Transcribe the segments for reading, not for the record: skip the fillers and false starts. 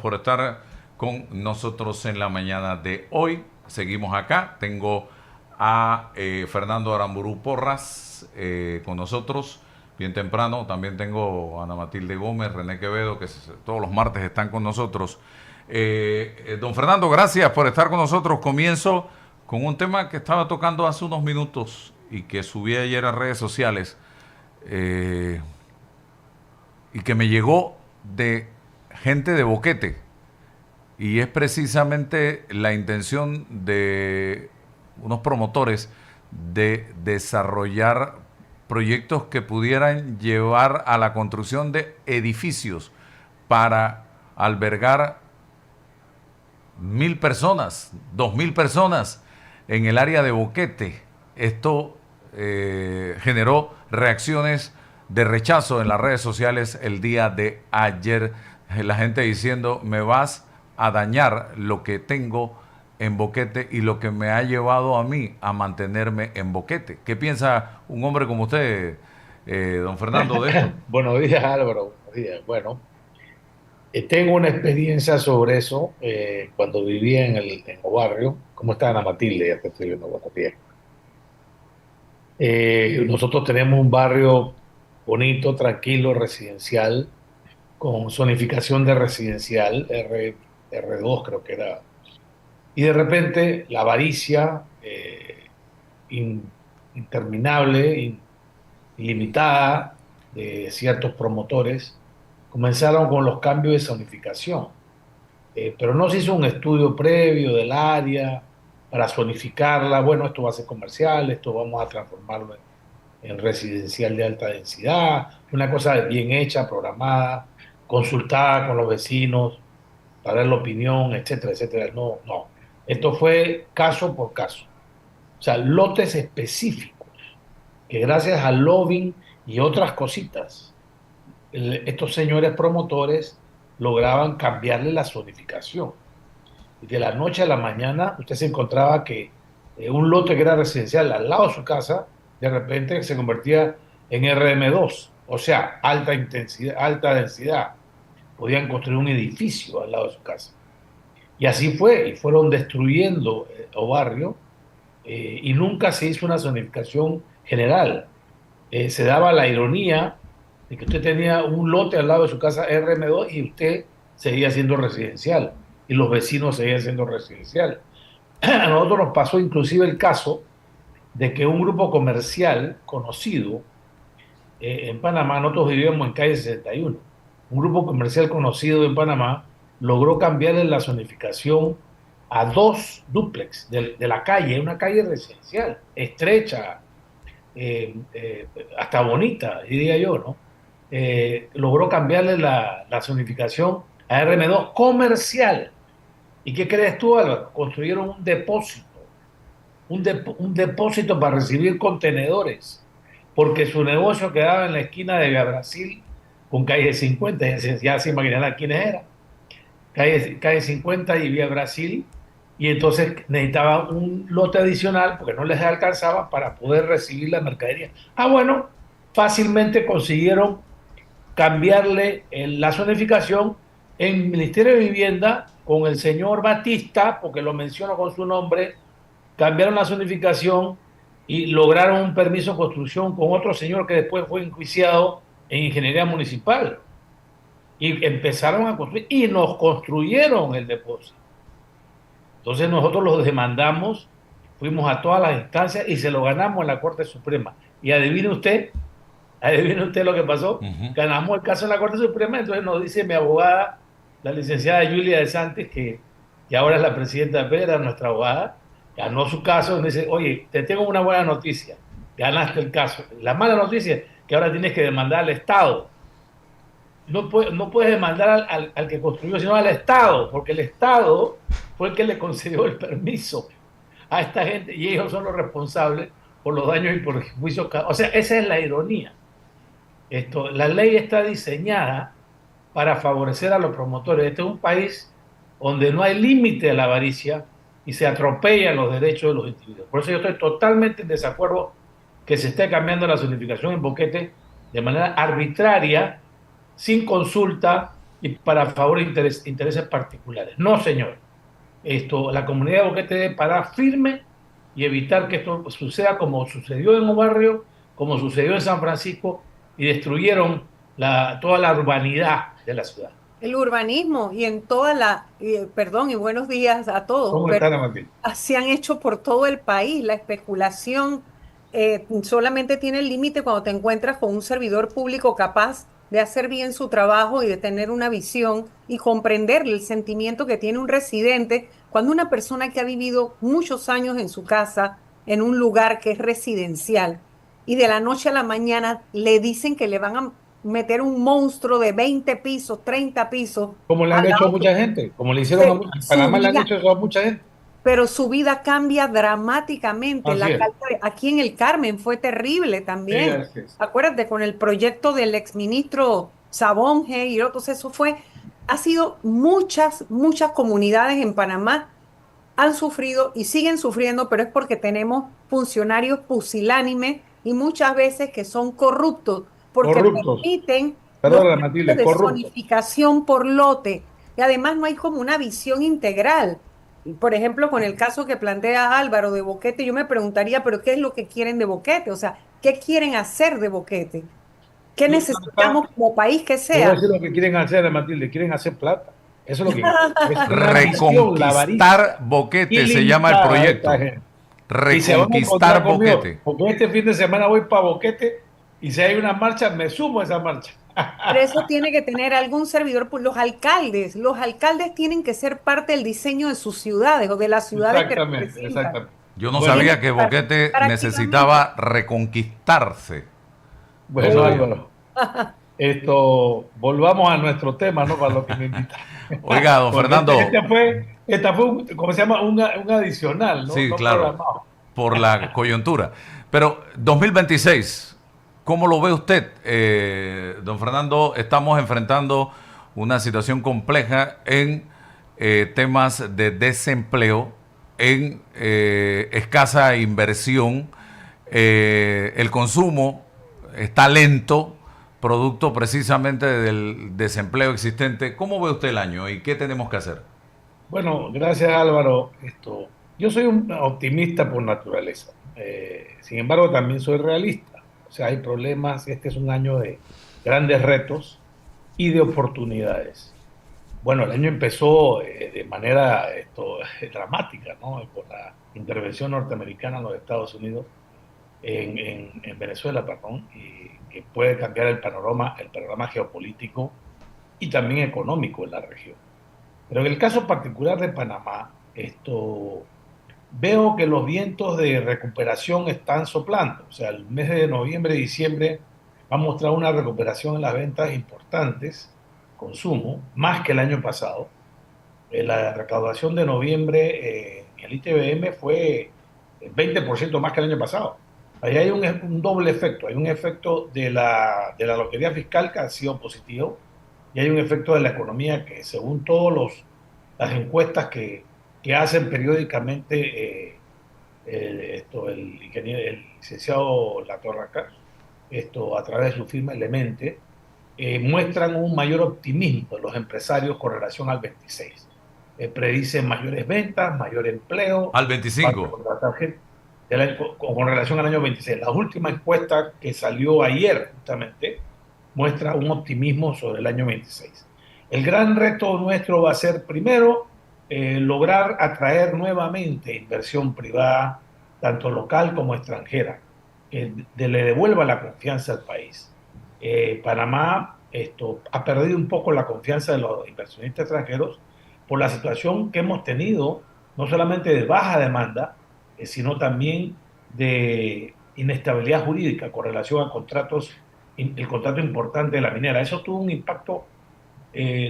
por estar con nosotros en la mañana de hoy. Seguimos acá. Tengo a Fernando Aramburu Porras con nosotros bien temprano. También tengo a Ana Matilde Gómez, René Quevedo, que todos los martes están con nosotros. Don Fernando, gracias por estar con nosotros. Comienzo con un tema que estaba tocando hace unos minutos y que subí ayer a redes sociales y que me llegó de gente de Boquete, y es precisamente la intención de unos promotores de desarrollar proyectos que pudieran llevar a la construcción de edificios para albergar 1.000 personas, 2.000 personas en el área de Boquete. Esto generó reacciones de rechazo en las redes sociales el día de ayer. La gente diciendo, me vas a dañar lo que tengo en Boquete y lo que me ha llevado a mí a mantenerme en Boquete. ¿Qué piensa un hombre como usted, don Fernando, de esto? Buenos días, Álvaro. Buenos días. Bueno, tengo una experiencia sobre eso cuando vivía en el barrio. ¿Cómo está Ana Matilde? Ya te estoy viendo. Buenos días. Nosotros tenemos un barrio bonito, tranquilo, residencial, con zonificación de residencial, R2 creo que era. Y de repente la avaricia in- interminable, ilimitada de ciertos promotores comenzaron con los cambios de zonificación. Pero no se hizo un estudio previo del área para zonificarla. Bueno, esto va a ser comercial, esto vamos a transformarlo en residencial de alta densidad, una cosa bien hecha, programada, consultada con los vecinos para dar la opinión, etcétera, etcétera. No, no. Esto fue caso por caso. O sea, lotes específicos que gracias al lobbying y otras cositas, estos señores promotores lograban cambiarle la zonificación. Y de la noche a la mañana usted se encontraba que un lote que era residencial al lado de su casa, de repente se convertía en RM2, o sea, alta intensidad, alta densidad. Podían construir un edificio al lado de su casa. Y así fue, y fueron destruyendo el barrio, y nunca se hizo una zonificación general. Se daba la ironía de que usted tenía un lote al lado de su casa RM2 y usted seguía siendo residencial y los vecinos seguían siendo residencial. A nosotros nos pasó inclusive el caso de que un grupo comercial conocido en Panamá, nosotros vivíamos en calle 61, un grupo comercial conocido en Panamá logró cambiarle la zonificación a dos dúplex de la calle, una calle residencial, estrecha, hasta bonita, diría yo, ¿no? Logró cambiarle la zonificación a RM2 comercial. ¿Y qué crees tú, Álvaro? Construyeron un depósito, un depósito para recibir contenedores, porque su negocio quedaba en la esquina de Via Brasil con calle 50, ya se imaginarán quiénes eran, calle 50 y Vía Brasil, y entonces necesitaban un lote adicional porque no les alcanzaba para poder recibir la mercadería. Ah, bueno, fácilmente consiguieron cambiarle la zonificación en el Ministerio de Vivienda con el señor Batista, porque lo menciono con su nombre, cambiaron la zonificación y lograron un permiso de construcción con otro señor que después fue enjuiciado en ingeniería municipal. Y empezaron a construir y nos construyeron el depósito. Entonces nosotros los demandamos, fuimos a todas las instancias y se lo ganamos en la Corte Suprema. Y adivine usted lo que pasó. Uh-huh. Ganamos el caso en la Corte Suprema, entonces nos dice mi abogada, la licenciada Julia de Santis, que ahora es la presidenta de Pedra, nuestra abogada, ganó su caso y me dice, oye, te tengo una buena noticia, ganaste el caso. La mala noticia es que ahora tienes que demandar al Estado. No puedes demandar al que construyó, sino al Estado, porque el Estado fue el que le concedió el permiso a esta gente y ellos son los responsables por los daños y por juicios. O sea, esa es la ironía. La ley está diseñada para favorecer a los promotores. Este es un país donde no hay límite a la avaricia y se atropellan los derechos de los individuos. Por eso yo estoy totalmente en desacuerdo que se esté cambiando la zonificación en Boquete de manera arbitraria, sin consulta, y para favor de intereses particulares. No, señor. La comunidad de Boquete debe parar firme y evitar que esto suceda como sucedió en un barrio, como sucedió en San Francisco, y destruyeron toda la urbanidad de la ciudad. El urbanismo y en toda perdón y buenos días a todos, ¿Cómo pero están, Matilde? se han hecho por todo el país. La especulación solamente tiene el límite cuando te encuentras con un servidor público capaz de hacer bien su trabajo y de tener una visión y comprender el sentimiento que tiene un residente cuando una persona que ha vivido muchos años en su casa, en un lugar que es residencial, y de la noche a la mañana le dicen que le van a meter un monstruo de 20 pisos, 30 pisos Como le al han hecho a lado, mucha gente, como le hicieron en su Panamá, le han hecho vida, eso a mucha gente. pero su vida cambia dramáticamente. Así es. Aquí en el Carmen fue terrible Sí, también. así es. Acuérdate, con el proyecto del exministro Sabonge y otros, ha sido muchas comunidades en Panamá han sufrido y siguen sufriendo, pero es porque tenemos funcionarios pusilánimes y muchas veces que son corruptos, porque Corruptos. permiten los Perdón, precios Matilde, de corruptos. zonificación por lote. Y además no hay como una visión integral. Y, por ejemplo, con el caso que plantea Álvaro de Boquete, yo me preguntaría, pero ¿qué es lo que quieren de Boquete? O sea, ¿qué quieren hacer de Boquete? ¿Qué necesitamos como país que Te voy a sea? decir lo que quieren hacer, Matilde, quieren hacer plata. Eso es lo que es una ambición, la avaricia Reconquistar Boquete se llama el ilimitada de esta proyecto. gente. Y se van a encontrar Reconquistar conmigo, Boquete. porque este fin de semana voy para Boquete y si hay una marcha, me sumo a esa marcha. Pero eso tiene que tener algún servidor, pues los alcaldes tienen que ser parte del diseño de sus ciudades o de las ciudades que Exactamente, representan. exactamente. Yo no Bueno, sabía Tienen que que estar Boquete prácticamente. necesitaba reconquistarse. No bueno, sabía. Álvaro, volvamos a nuestro tema, ¿no? Para lo que me invita. Oiga, don Porque Fernando, esta fue ¿cómo se llama? Un adicional, ¿no? sí, No claro, programado. por la coyuntura. Pero 2026, ¿cómo lo ve usted? Don Fernando, estamos enfrentando una situación compleja en temas de desempleo, en escasa inversión, el consumo está lento, producto precisamente del desempleo existente. ¿Cómo ve usted el año y qué tenemos que hacer? Bueno, gracias Álvaro. Yo soy un optimista por naturaleza. Sin embargo, también soy realista. O sea, hay problemas. Este es un año de grandes retos y de oportunidades. Bueno, el año empezó de manera dramática, ¿no? Con la intervención norteamericana en los Estados Unidos, en Venezuela, perdón, y que puede cambiar el panorama geopolítico y también económico en la región. Pero en el caso particular de Panamá, veo que los vientos de recuperación están soplando. O sea, el mes de noviembre y diciembre va a mostrar una recuperación en las ventas importantes, consumo, más que el año pasado. La recaudación de noviembre en el ITBM fue el 20% más que el año pasado. Ahí hay un doble efecto. Hay un efecto de la lotería fiscal que ha sido positivo y hay un efecto de la economía que, según todas las encuestas que hacen periódicamente el licenciado Latorraca, a través de su firma Elemente, muestran un mayor optimismo de los empresarios con relación al 26. Predicen mayores ventas, mayor empleo, Al para 25. contratar gente con relación al año 26. La última encuesta que salió ayer justamente muestra un optimismo sobre el año 26. El gran reto nuestro va a ser, primero, lograr atraer nuevamente inversión privada, tanto local como extranjera, que le devuelva la confianza al país. Panamá ha perdido un poco la confianza de los inversionistas extranjeros por la situación que hemos tenido, no solamente de baja demanda, sino también de inestabilidad jurídica con relación a el contrato importante de la minera. Eso tuvo un impacto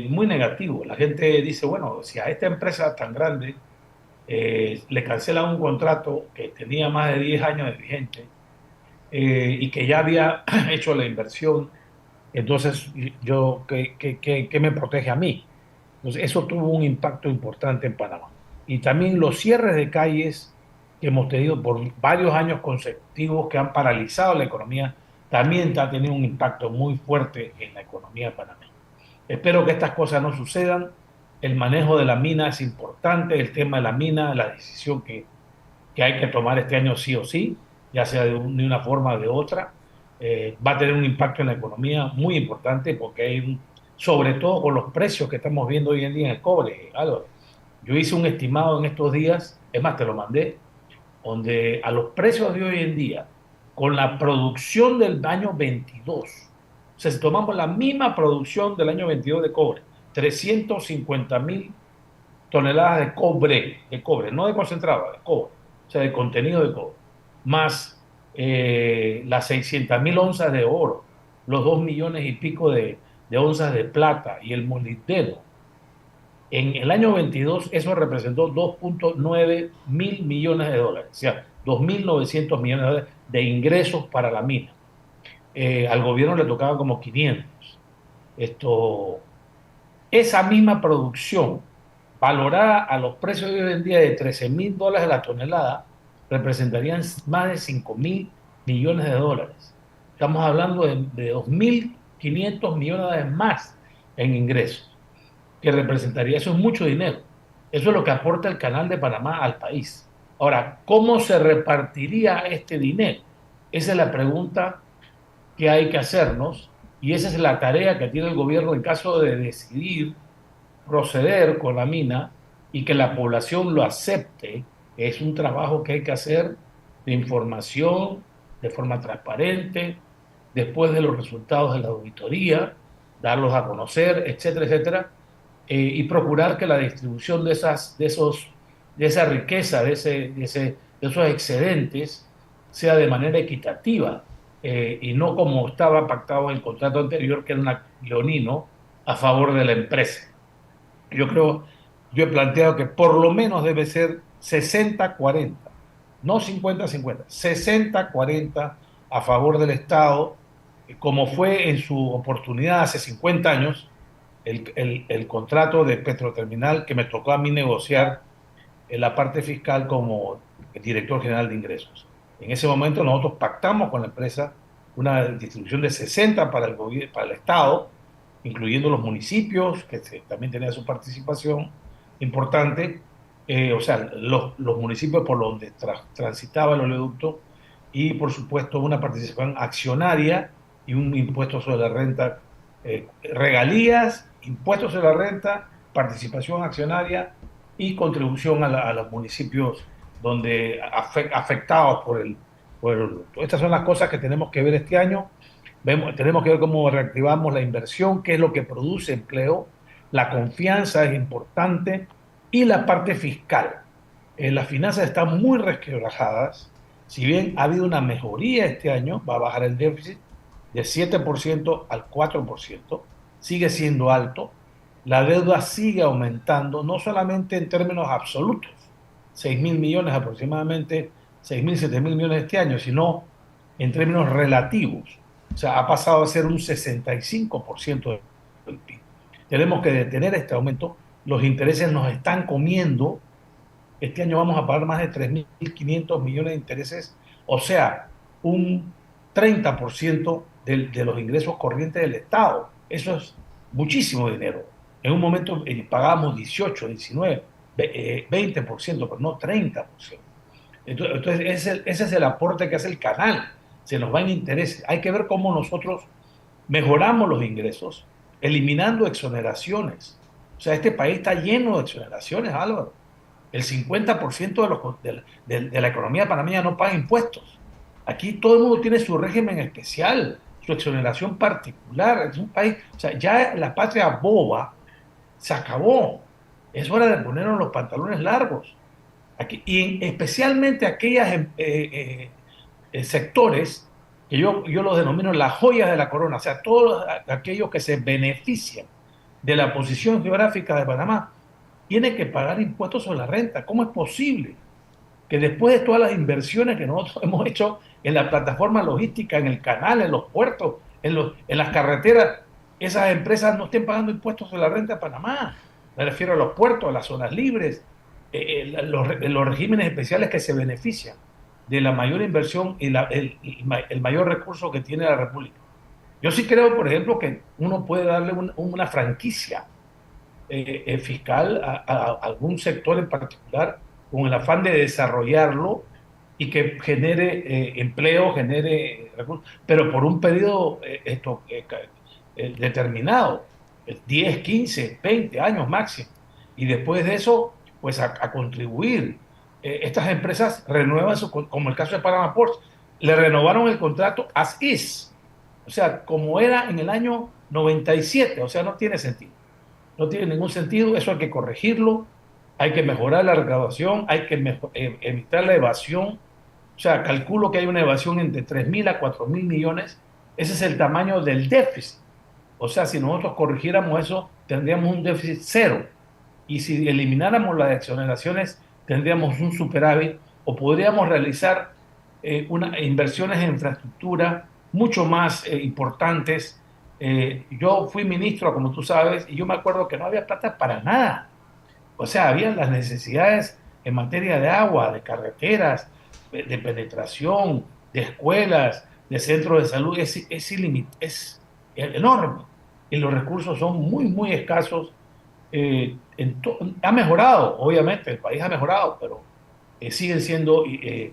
muy negativo. La gente dice, bueno, si a esta empresa tan grande le cancelan un contrato que tenía más de 10 años de vigente y que ya había hecho la inversión, entonces ¿qué me protege a mí? Entonces, eso tuvo un impacto importante en Panamá. Y también los cierres de calles que hemos tenido por varios años consecutivos que han paralizado la economía, también ha tenido un impacto muy fuerte en la economía panameña. Espero que estas cosas no sucedan. El manejo de la mina es importante, el tema de la mina, la decisión que hay que tomar este año sí o sí, ya sea de una forma o de otra, va a tener un impacto en la economía muy importante porque sobre todo con los precios que estamos viendo hoy en día en el cobre, Álvaro. Yo hice un estimado en estos días, es más, te lo mandé, donde a los precios de hoy en día, con la producción del año 22, o sea, si tomamos la misma producción del año 22 de cobre, 350.000 toneladas de cobre, no de concentrado, de cobre, o sea, de contenido de cobre, más las 600.000 onzas de oro, los 2 millones y pico de onzas de plata y el molibdeno. En el año 22 eso representó 2.9 mil millones de dólares, o sea, 2.900 millones de dólares de ingresos para la mina. Al gobierno le tocaba como 500. Esto, esa misma producción, valorada a los precios de hoy en día de 13.000 dólares la tonelada, representarían más de 5.000 millones de dólares. Estamos hablando de 2.500 millones más en ingresos que representaría, eso es mucho dinero. Eso es lo que aporta el Canal de Panamá al país. Ahora, ¿cómo se repartiría este dinero? Esa es la pregunta que hay que hacernos y esa es la tarea que tiene el gobierno en caso de decidir proceder con la mina y que la población lo acepte. Es un trabajo que hay que hacer de información, de forma transparente, después de los resultados de la auditoría, darlos a conocer, etcétera, etcétera, y procurar que la distribución de esa riqueza, de esos excedentes, sea de manera equitativa y no como estaba pactado en el contrato anterior, que era un leonino a favor de la empresa. Yo creo, yo he planteado que por lo menos debe ser 60-40, no 50-50, 60-40 a favor del Estado, como fue en su oportunidad hace 50 años, el contrato de Petroterminal que me tocó a mí negociar en la parte fiscal como director general de ingresos. En ese momento nosotros pactamos con la empresa una distribución de 60 para para el Estado, incluyendo los municipios, que también tenía su participación importante, o sea, los municipios por donde transitaba el oleoducto, y por supuesto una participación accionaria y un impuesto sobre la renta, regalías, impuestos sobre la renta, participación accionaria y contribución a los municipios donde afectados por el oleoducto. Estas son las cosas que tenemos que ver este año. Tenemos que ver cómo reactivamos la inversión, qué es lo que produce empleo, la confianza es importante y la parte fiscal. Las finanzas están muy resquebrajadas. Si bien ha habido una mejoría este año, va a bajar el déficit de 7% al 4%, sigue siendo alto. La deuda sigue aumentando, no solamente en términos absolutos, 6.000 millones aproximadamente, 6.000, 7.000 millones este año, sino en términos relativos. O sea, ha pasado a ser un 65% del PIB. Tenemos que detener este aumento. Los intereses nos están comiendo. Este año vamos a pagar más de 3.500 millones de intereses, o sea, un 30% de los ingresos corrientes del Estado. Eso es muchísimo dinero. En un momento pagábamos 18, 19, 20%, pero no 30%. Entonces ese es el aporte que hace el canal. Se nos va en intereses. Hay que ver cómo nosotros mejoramos los ingresos, eliminando exoneraciones. O sea, este país está lleno de exoneraciones, Álvaro. El 50% de la economía panameña no paga impuestos. Aquí todo el mundo tiene su régimen especial, su exoneración particular. Es un país, o sea, ya la patria boba se acabó. Es hora de ponernos los pantalones largos. Aquí, y especialmente aquellos sectores que yo los denomino las joyas de la corona, o sea, todos aquellos que se benefician de la posición geográfica de Panamá tiene que pagar impuestos sobre la renta. ¿Cómo es posible que después de todas las inversiones que nosotros hemos hecho en la plataforma logística, en el canal, en los puertos, en las carreteras, esas empresas no estén pagando impuestos sobre la renta de Panamá? Me refiero a los puertos, a las zonas libres, los regímenes especiales que se benefician de la mayor inversión y el mayor recurso que tiene la República. Yo sí creo, por ejemplo, que uno puede darle una franquicia fiscal a algún sector en particular con el afán de desarrollarlo y que genere empleo, genere recursos, pero por un periodo determinado, 10, 15, 20 años máximo. Y después de eso, pues a contribuir. Estas empresas renuevan, como el caso de Panama Ports, le renovaron el contrato as is, o sea, como era en el año 97, o sea, no tiene sentido. No tiene ningún sentido, eso hay que corregirlo, hay que mejorar la recaudación, hay que evitar la evasión. O sea, calculo que hay una evasión entre 3.000 a 4.000 millones. Ese es el tamaño del déficit. O sea, si nosotros corrigiéramos eso, tendríamos un déficit cero. Y si elimináramos las exoneraciones, tendríamos un superávit o podríamos realizar inversiones en infraestructura mucho más importantes. Yo fui ministro, como tú sabes, y yo me acuerdo que no había plata para nada. O sea, había las necesidades en materia de agua, de carreteras, de penetración, de escuelas, de centros de salud, es enorme. Y los recursos son muy, muy escasos. Ha mejorado, obviamente, el país ha mejorado, pero siguen siendo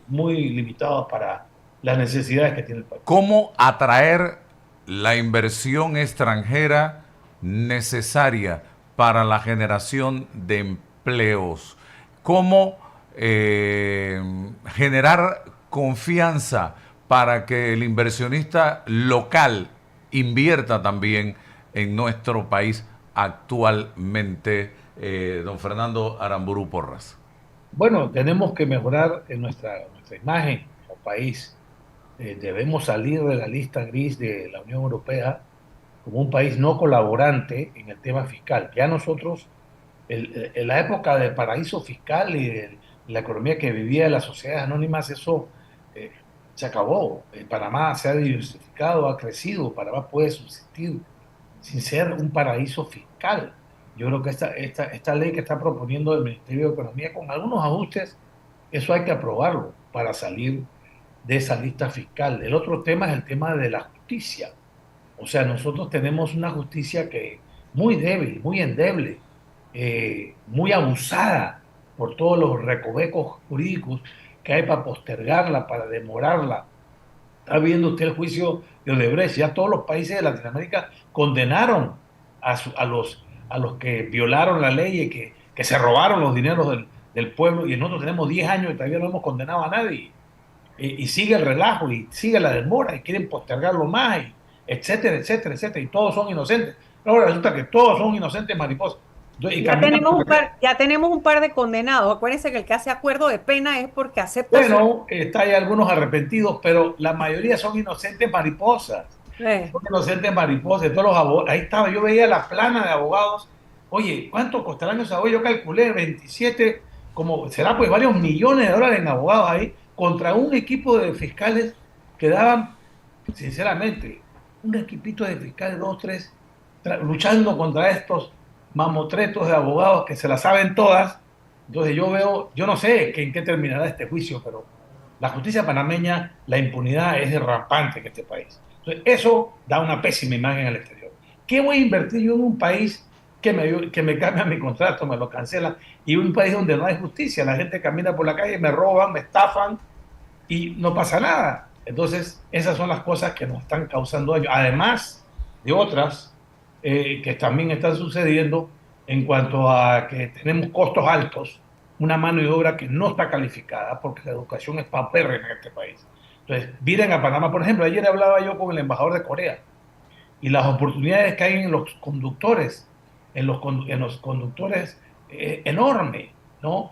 muy limitados para las necesidades que tiene el país. ¿Cómo atraer la inversión extranjera necesaria para la generación de empleos? ¿Cómo generar confianza para que el inversionista local invierta también en nuestro país actualmente, don Fernando Aramburu Porras? Bueno, tenemos que mejorar en nuestra imagen como país. Debemos salir de la lista gris de la Unión Europea como un país no colaborante en el tema fiscal. Ya nosotros, en la época del paraíso fiscal y de la economía que vivía de las sociedades anónimas, eso eh, se acabó. Panamá se ha diversificado, ha crecido, Panamá puede subsistir sin ser un paraíso fiscal. Yo creo que esta ley que está proponiendo el Ministerio de Economía, con algunos ajustes, eso hay que aprobarlo para salir de esa lista fiscal. El otro tema es el tema de la justicia. O sea, nosotros tenemos una justicia que muy débil, muy endeble, muy abusada por todos los recovecos jurídicos que hay para postergarla, para demorarla. Está viendo usted el juicio de Odebrecht. Ya todos los países de Latinoamérica condenaron a los que violaron la ley y que se robaron los dineros del pueblo. Y nosotros tenemos 10 años y todavía no hemos condenado a nadie. Y sigue el relajo y sigue la demora y quieren postergarlo más, etcétera, etcétera, etcétera. Y todos son inocentes. Pero ahora resulta que todos son inocentes mariposas. Y caminan Ya tenemos un par de condenados. Acuérdense que el que hace acuerdo de pena es porque acepta su... bueno, hay algunos arrepentidos, pero la mayoría son inocentes mariposas. Eh, Son inocentes mariposas. Todos los abogados, ahí estaba, yo veía la plana de abogados. Oye, ¿cuánto costarán esos abogados? Yo calculé 27, como será pues varios millones de dólares en abogados ahí, contra un equipo de fiscales que daban, sinceramente, un equipito de fiscales, dos, tres, luchando contra estos mamotretos de abogados que se la saben todas. Entonces yo veo, yo no sé en qué terminará este juicio, pero la justicia panameña, la impunidad es rampante en este país. Entonces eso da una pésima imagen al exterior. ¿Qué voy a invertir yo en un país que me cambia mi contrato, me lo cancela, y un país donde no hay justicia? La gente camina por la calle, me roban, me estafan y no pasa nada. Entonces esas son las cosas que nos están causando daño, además de otras que también están sucediendo en cuanto a que tenemos costos altos, una mano de obra que no está calificada porque la educación es paupérrima en este país. Entonces, miren a Panamá, por ejemplo, ayer hablaba yo con el embajador de Corea y las oportunidades que hay en los conductores, en los conductores, enorme, ¿no?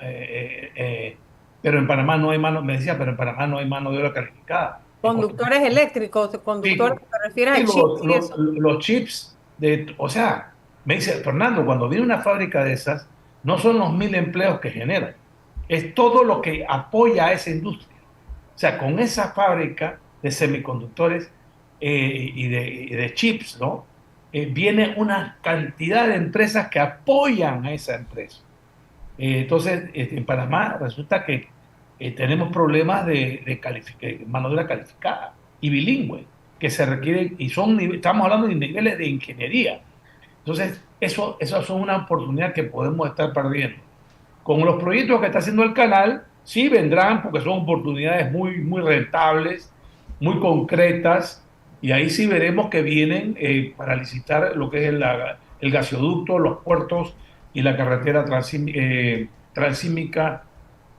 Pero en Panamá no hay mano, me decía, pero en Panamá no hay mano de obra calificada. conductores eléctricos, Sí, conductores, te refieres sí, a chips y eso. los chips o sea, me dice Fernando, cuando viene una fábrica de esas, no son los 1.000 empleos que generan, es todo lo que apoya a esa industria. O sea, con esa fábrica de semiconductores y de chips, ¿no? Viene una cantidad de empresas que apoyan a esa empresa. Entonces, en Panamá resulta que tenemos problemas de mano de obra calificada y bilingüe. que se requieren, y estamos hablando de niveles de ingeniería. Entonces, esas son una oportunidad que podemos estar perdiendo. Con los proyectos que está haciendo el canal, sí vendrán porque son oportunidades muy rentables, muy concretas, y ahí sí veremos que vienen para licitar lo que es el gasoducto, los puertos y la carretera transísmica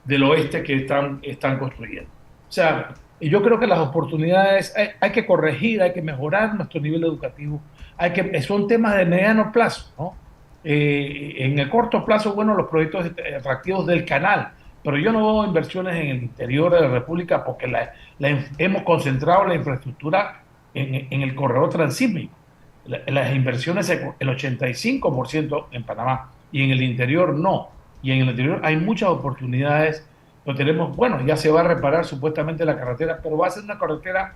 del oeste que están construyendo. O sea, yo creo que las oportunidades, hay que corregir, hay que mejorar nuestro nivel educativo, son temas de mediano plazo, ¿no? En el corto plazo, bueno, los proyectos atractivos del canal, pero yo no veo inversiones en el interior de la República porque hemos concentrado la infraestructura en el corredor transísmico. Las inversiones, el 85% en Panamá y en el interior no. Y en el interior hay muchas oportunidades. Lo tenemos, bueno, ya se va a reparar supuestamente la carretera, pero va a ser una carretera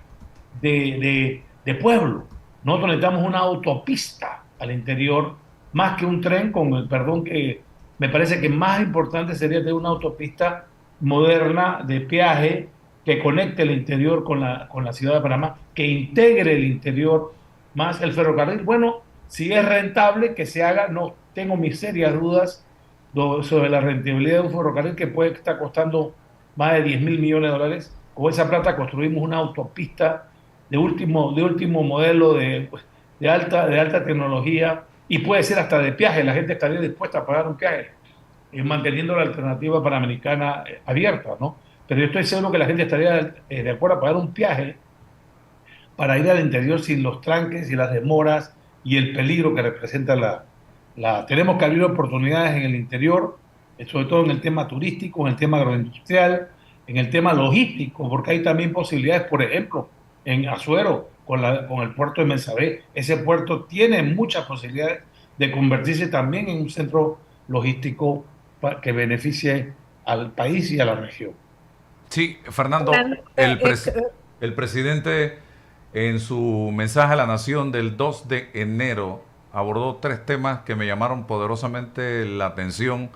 de pueblo. Nosotros necesitamos una autopista al interior, más que un tren, con el perdón que me parece que más importante sería tener una autopista moderna de peaje que conecte el interior con la ciudad de Panamá, que integre el interior más el ferrocarril. Bueno, si es rentable, que se haga. No tengo mis serias dudas sobre la rentabilidad de un ferrocarril que puede estar costando más de 10.000 millones de dólares. Con esa plata construimos una autopista de último modelo de alta tecnología, y puede ser hasta de peaje. La gente estaría dispuesta a pagar un peaje, manteniendo la alternativa panamericana abierta, ¿no? Pero yo estoy seguro que la gente estaría de acuerdo a pagar un peaje para ir al interior sin los tranques y las demoras y el peligro que representa Tenemos que abrir oportunidades en el interior, sobre todo en el tema turístico, en el tema agroindustrial, en el tema logístico, porque hay también posibilidades, por ejemplo, en Azuero, con el puerto de Mensabé. Ese puerto tiene muchas posibilidades de convertirse también en un centro logístico que beneficie al país y a la región. Sí, Fernando, el presidente en su mensaje a la nación del 2 de enero abordó 3 temas que me llamaron poderosamente la atención.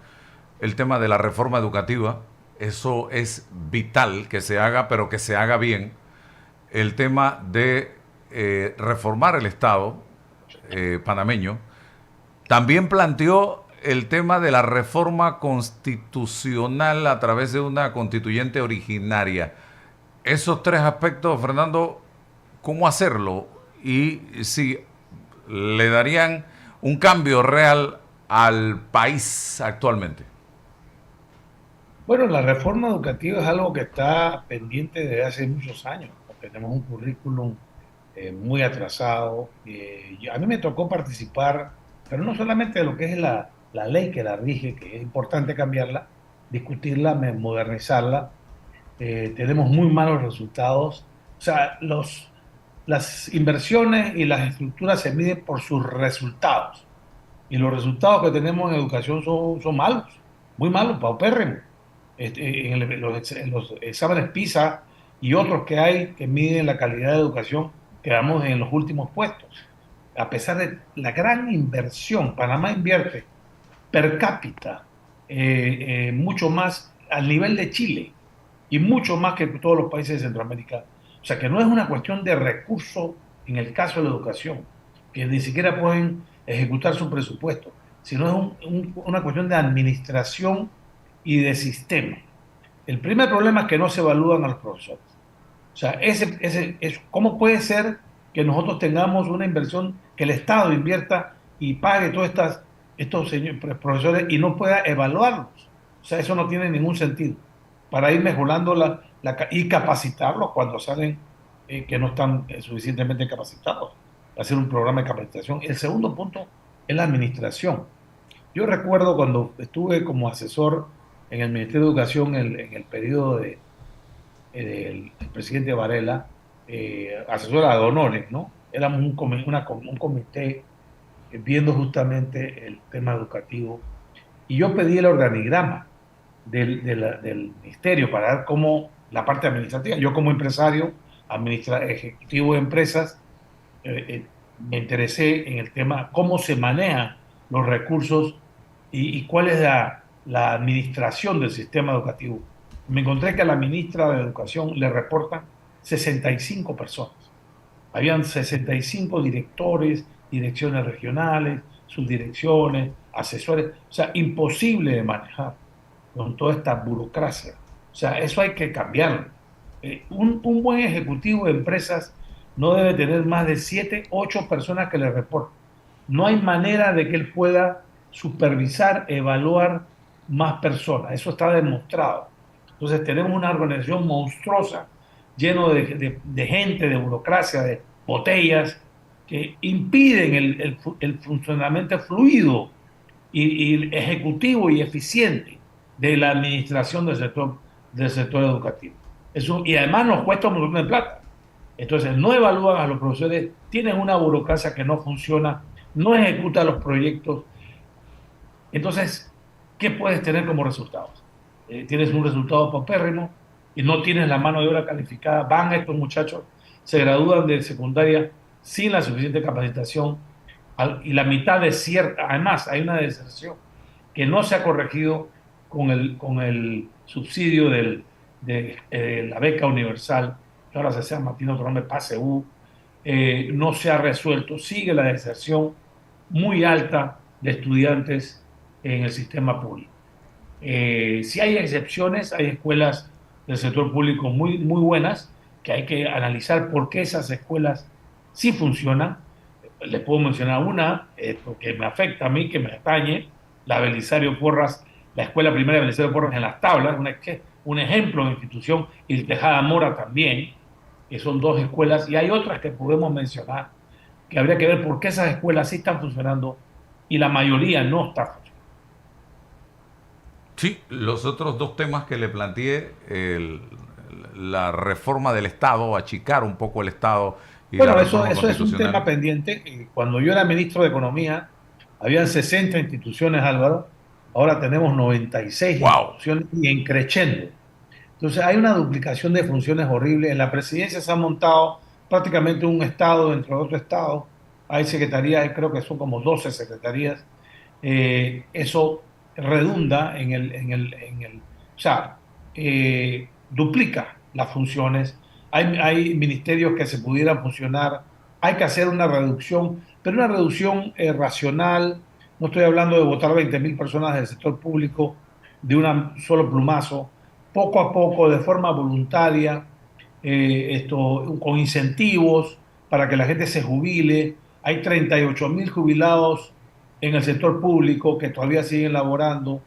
El tema de la reforma educativa, eso es vital que se haga, pero que se haga bien. El tema de reformar el Estado panameño. También planteó el tema de la reforma constitucional a través de una constituyente originaria. Esos 3 aspectos, Fernando, ¿cómo hacerlo? Y si le darían un cambio real al país actualmente. Bueno, la reforma educativa es algo que está pendiente desde hace muchos años. Tenemos un currículum muy atrasado. A mí me tocó participar, pero no solamente de lo que es la ley que la rige, que es importante cambiarla, discutirla, modernizarla. Tenemos muy malos resultados. O sea, las inversiones y las estructuras se miden por sus resultados. Y los resultados que tenemos en educación son malos, muy malos, paupérrimos. En los exámenes PISA y otros que hay que miden la calidad de educación, quedamos en los últimos puestos. A pesar de la gran inversión, Panamá invierte per cápita mucho más al nivel de Chile y mucho más que todos los países de Centroamérica. O sea que no es una cuestión de recursos en el caso de la educación, que ni siquiera pueden ejecutar su presupuesto, sino es una cuestión de administración y de sistema. El primer problema es que no se evalúan a los profesores. O sea, ¿cómo puede ser que nosotros tengamos una inversión, que el Estado invierta y pague todos estos profesores y no pueda evaluarlos? O sea, eso no tiene ningún sentido. Para ir mejorando y capacitarlos cuando salen que no están suficientemente capacitados, hacer un programa de capacitación. El segundo punto es la administración. Yo recuerdo cuando estuve como asesor en el Ministerio de Educación en el periodo del presidente Varela, asesora de honores, ¿no? Éramos un comité viendo justamente el tema educativo, y yo pedí el organigrama del ministerio para ver cómo la parte administrativa. Yo como empresario, ejecutivo de empresas, me interesé en el tema cómo se manejan los recursos y cuál es la administración del sistema educativo. Me encontré que a la ministra de Educación le reportan 65 personas. Habían 65 directores, direcciones regionales, subdirecciones, asesores. O sea, imposible de manejar con toda esta burocracia. O sea, eso hay que cambiarlo. Un buen ejecutivo de empresas no debe tener más de 7, 8 personas que le reporten. No hay manera de que él pueda supervisar, evaluar más personas. Eso está demostrado. Entonces tenemos una organización monstruosa, lleno de gente, de burocracia, de botellas, que impiden el funcionamiento fluido y ejecutivo y eficiente de la administración del sector educativo. Eso, y además nos cuesta un montón de plata. Entonces, no evalúan a los profesores, tienen una burocracia que no funciona, no ejecuta los proyectos. Entonces, ¿qué puedes tener como resultados? Tienes un resultado paupérrimo y no tienes la mano de obra calificada. Van estos muchachos, se gradúan de secundaria sin la suficiente capacitación y la mitad desierta. Además, hay una deserción que no se ha corregido con el subsidio de la beca universal, que ahora se llama, tiene otro nombre, PASEU. No se ha resuelto, sigue la deserción muy alta de estudiantes en el sistema público. Si hay excepciones, hay escuelas del sector público muy, muy buenas, que hay que analizar por qué esas escuelas sí funcionan. Les puedo mencionar una, porque me afecta a mí, que me atañe, la Belisario Porras, la Escuela Primaria Belisario Porras en Las Tablas, un ejemplo de institución, y el Tejada Mora también, que son dos escuelas, y hay otras que podemos mencionar, que habría que ver por qué esas escuelas sí están funcionando y la mayoría no está funcionando. Sí, los otros dos temas que le planteé, la reforma del Estado, achicar un poco el Estado y la Bueno, eso, reforma eso es un tema constitucional. pendiente. Cuando yo era ministro de Economía, habían 60 instituciones, Álvaro. Ahora tenemos 96 ¡Wow! instituciones y en creciendo. Entonces hay una duplicación de funciones horrible. En la presidencia se ha montado prácticamente un estado dentro de otro estado. Hay secretarías, creo que son como 12 secretarías. Eso redunda o sea, duplica las funciones. Hay ministerios que se pudieran fusionar. Hay que hacer una reducción, pero una reducción racional. No estoy hablando de votar 20.000 personas del sector público de un solo plumazo, poco a poco, de forma voluntaria, con incentivos para que la gente se jubile. Hay 38.000 jubilados en el sector público que todavía siguen laborando,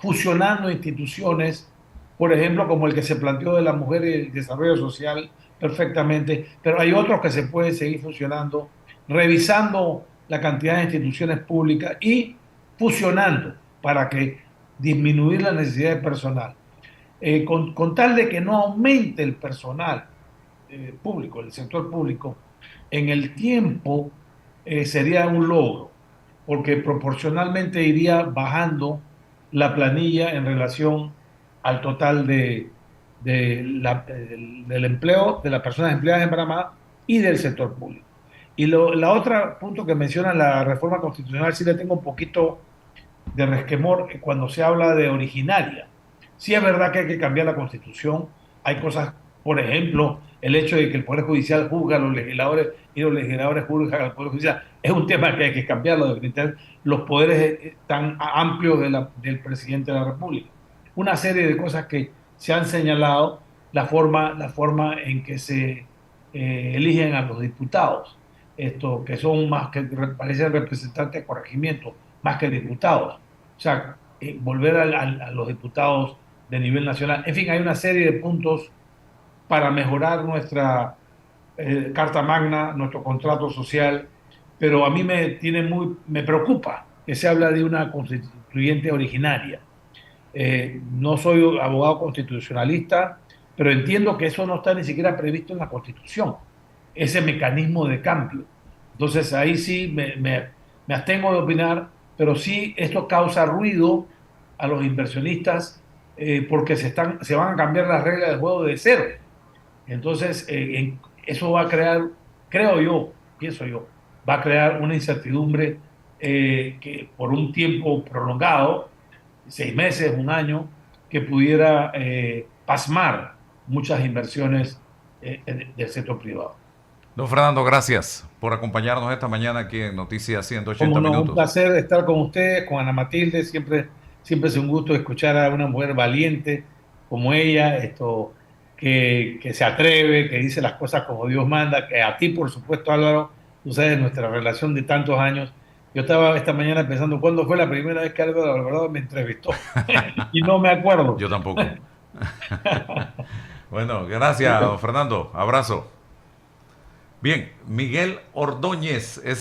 fusionando instituciones, por ejemplo, como el que se planteó de la mujer y el desarrollo social perfectamente, pero hay otros que se pueden seguir fusionando, revisando la cantidad de instituciones públicas y fusionando para que disminuir la necesidad de personal. Con tal de que no aumente el personal público, el sector público, en el tiempo sería un logro, porque proporcionalmente iría bajando la planilla en relación al total del empleo, de las personas empleadas en Panamá y del sector público. Y la otra punto que menciona la reforma constitucional, sí le tengo un poquito de resquemor cuando se habla de originaria. Sí es verdad que hay que cambiar la constitución. Hay cosas, por ejemplo, el hecho de que el Poder Judicial juzga a los legisladores y los legisladores juzgan al Poder Judicial. Es un tema que hay que cambiarlo, definitivamente. Los poderes tan amplios del presidente de la República. Una serie de cosas que se han señalado, la forma en que se eligen a los diputados, esto, que son más que parecen representantes de corregimiento, más que diputados. O sea, volver a los diputados de nivel nacional. En fin, hay una serie de puntos para mejorar nuestra Carta Magna, nuestro contrato social, pero a mí me preocupa que se habla de una constituyente originaria. No soy abogado constitucionalista, pero entiendo que eso no está ni siquiera previsto en la Constitución, ese mecanismo de cambio. Entonces ahí sí me abstengo de opinar, pero sí esto causa ruido a los inversionistas porque se van a cambiar las reglas del juego de cero. Entonces eso va a crear, creo yo, pienso yo, va a crear una incertidumbre que por un tiempo prolongado, 6 meses, un año, que pudiera pasmar muchas inversiones del sector privado. Don Fernando, gracias por acompañarnos esta mañana aquí en Noticias 180 Como no, un Minutos. placer estar con ustedes, con Ana Matilde. Siempre es un gusto escuchar a una mujer valiente como ella, que se atreve, que dice las cosas como Dios manda. Que a ti, por supuesto, Álvaro, tú sabes nuestra relación de tantos años. Yo estaba esta mañana pensando cuándo fue la primera vez que Álvaro Alvarado me entrevistó y no me acuerdo. Yo tampoco. Bueno, gracias, don Fernando. Abrazo. Bien, Miguel Ordóñez es